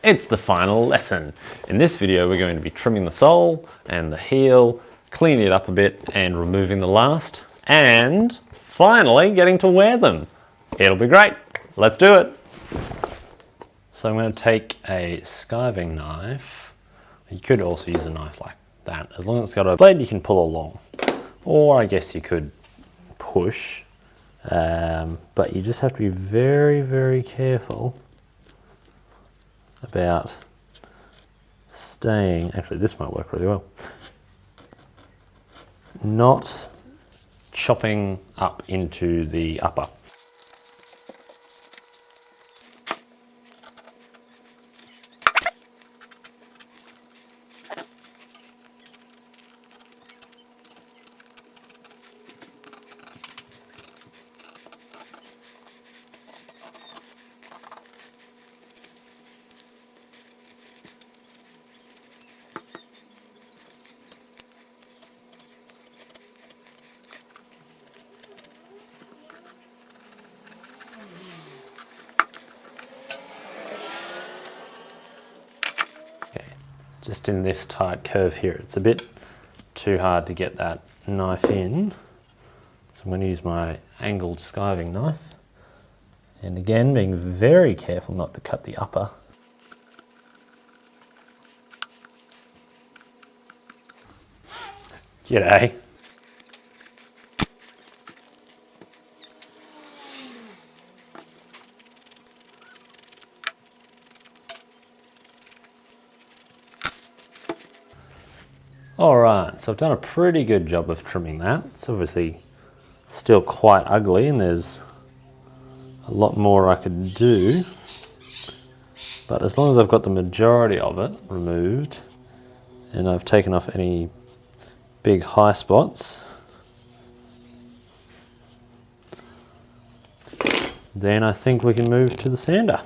It's the final lesson. In this video, we're going to be trimming the sole and the heel, cleaning it up a bit and removing the last, and finally getting to wear them. It'll be great. Let's do it. So I'm going to take a skiving knife. You could also use a knife like that. As long as it's got a blade you can pull along. Or I guess you could push. But you just have to be very, very careful about staying, actually this might work really well, not chopping up into the upper. Just in this tight curve here, it's a bit too hard to get that knife in. So I'm going to use my angled skiving knife. And again, being very careful not to cut the upper. G'day. Alright, so I've done a pretty good job of trimming that. It's obviously still quite ugly and there's a lot more I could do. But as long as I've got the majority of it removed and I've taken off any big high spots, then I think we can move to the sander.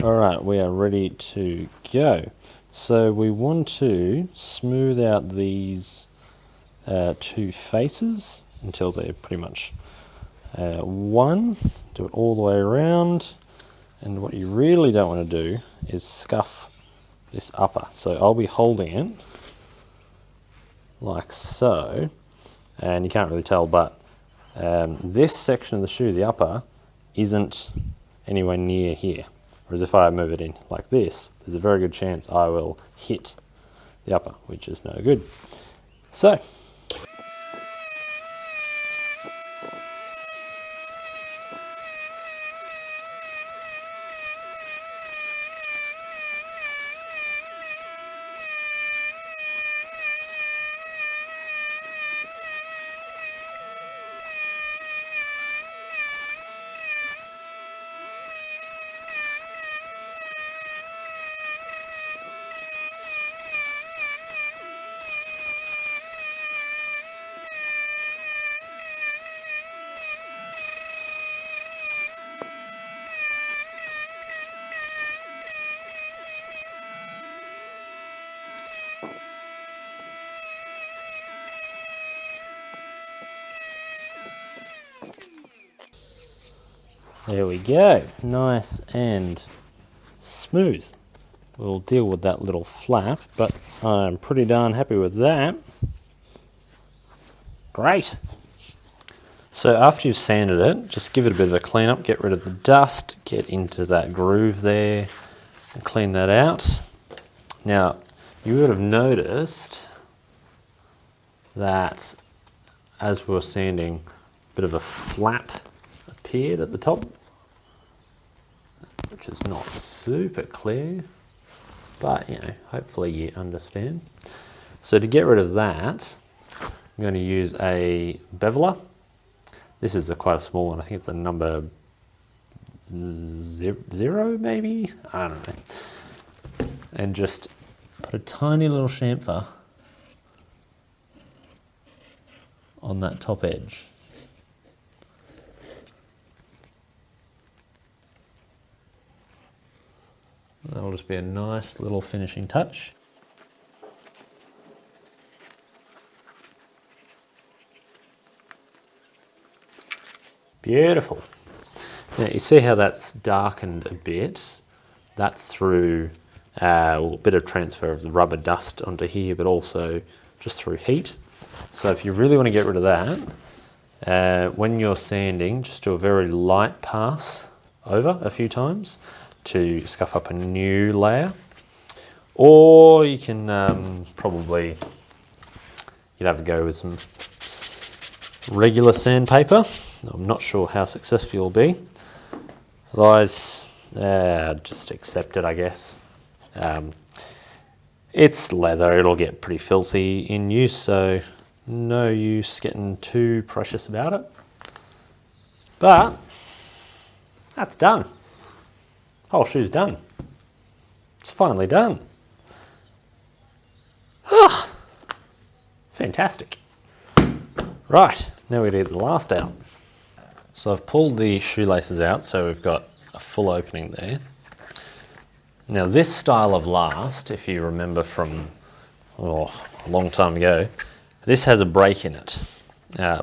Alright, we are ready to go. So we want to smooth out these two faces until they're pretty much one. Do it all the way around. And what you really don't want to do is scuff this upper. So I'll be holding it like so. And you can't really tell, but this section of the shoe, the upper, isn't anywhere near here. Whereas if I move it in like this, there's a very good chance I will hit the upper, which is no good. So, there we go, nice and smooth. We'll deal with that little flap, but I'm pretty darn happy with that. Great. So after you've sanded it, just give it a bit of a clean up, get rid of the dust, get into that groove there, and clean that out. Now, you would have noticed that as we were sanding, a bit of a flap appeared at the top, which is not super clear, but you know, hopefully you understand. So to get rid of that, I'm going to use a beveler. This is quite a small one. I think it's a number 0 maybe? I don't know. And just put a tiny little chamfer on that top edge. That'll just be a nice little finishing touch. Beautiful. Now you see how that's darkened a bit? That's through a bit of transfer of the rubber dust onto here, but also just through heat. So if you really want to get rid of that, when you're sanding, just do a very light pass over a few times to scuff up a new layer. Or you can probably, you'd have a go with some regular sandpaper. I'm not sure how successful you'll be. Otherwise, just accept it, I guess. It's leather, it'll get pretty filthy in use, so no use getting too precious about it. But that's done. Whole shoe's done. It's finally done. Ah, fantastic. Right, now we get the last out. So I've pulled the shoelaces out, so we've got a full opening there. Now this style of last, if you remember from a long time ago, this has a break in it.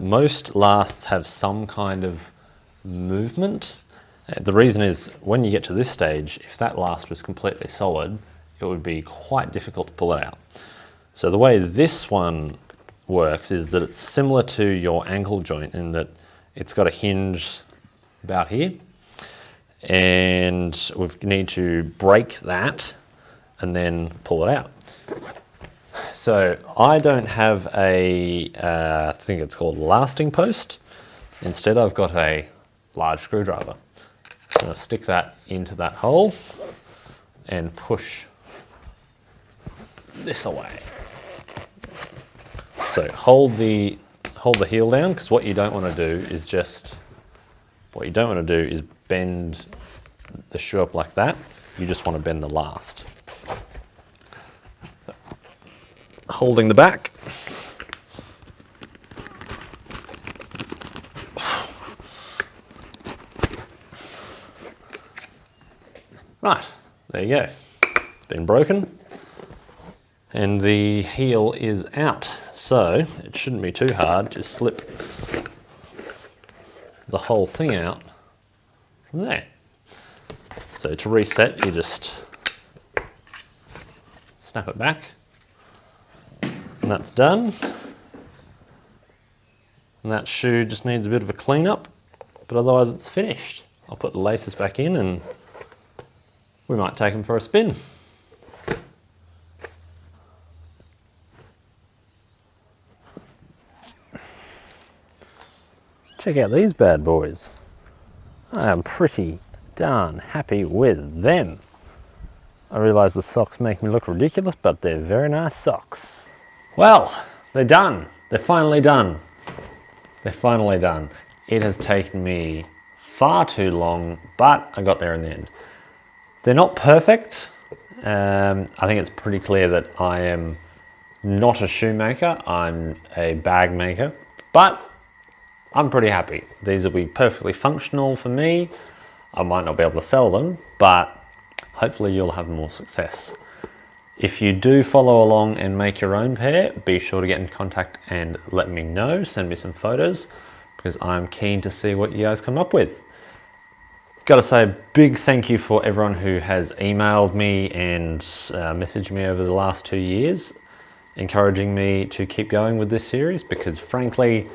Most lasts have some kind of movement. The reason is when you get to this stage, if that last was completely solid, it would be quite difficult to pull it out. So the way this one works is that it's similar to your ankle joint in that it's got a hinge about here, and we need to break that and then pull it out. So I don't have a, I think it's called a lasting post. Instead I've got a large screwdriver. So I'm going to stick that into that hole and push this away. So hold the heel down, because what you don't want to do is bend the shoe up like that. You just want to bend the last. Holding the back. Right, there you go. It's been broken and the heel is out. So it shouldn't be too hard to slip the whole thing out from there. So to reset, you just snap it back. And that's done. And that shoe just needs a bit of a clean up, but otherwise it's finished. I'll put the laces back in and we might take them for a spin. Check out these bad boys. I am pretty darn happy with them. I realise the socks make me look ridiculous, but they're very nice socks. Well, they're done. They're finally done. They're finally done. It has taken me far too long, but I got there in the end. They're not perfect. I think it's pretty clear that I am not a shoemaker. I'm a bag maker, but I'm pretty happy. These will be perfectly functional for me. I might not be able to sell them, but hopefully you'll have more success. If you do follow along and make your own pair, be sure to get in contact and let me know. Send me some photos because I'm keen to see what you guys come up with. Got to say a big thank you for everyone who has emailed me and messaged me over the last 2 years, encouraging me to keep going with this series because frankly,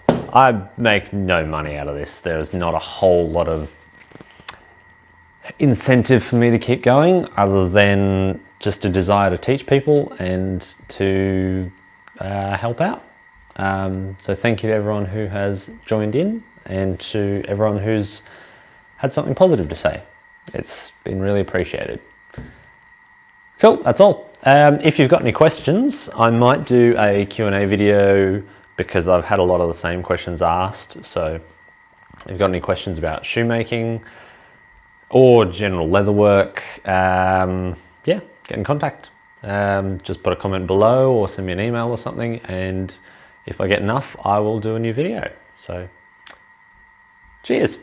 I make no money out of this. There's not a whole lot of incentive for me to keep going other than just a desire to teach people and to help out. So thank you to everyone who has joined in and to everyone who's had something positive to say. It's been really appreciated. Cool, that's all. If you've got any questions, I might do a Q&A video because I've had a lot of the same questions asked. So if you've got any questions about shoemaking or general leatherwork, yeah, get in contact. Just put a comment below or send me an email or something, and if I get enough, I will do a new video. So, cheers.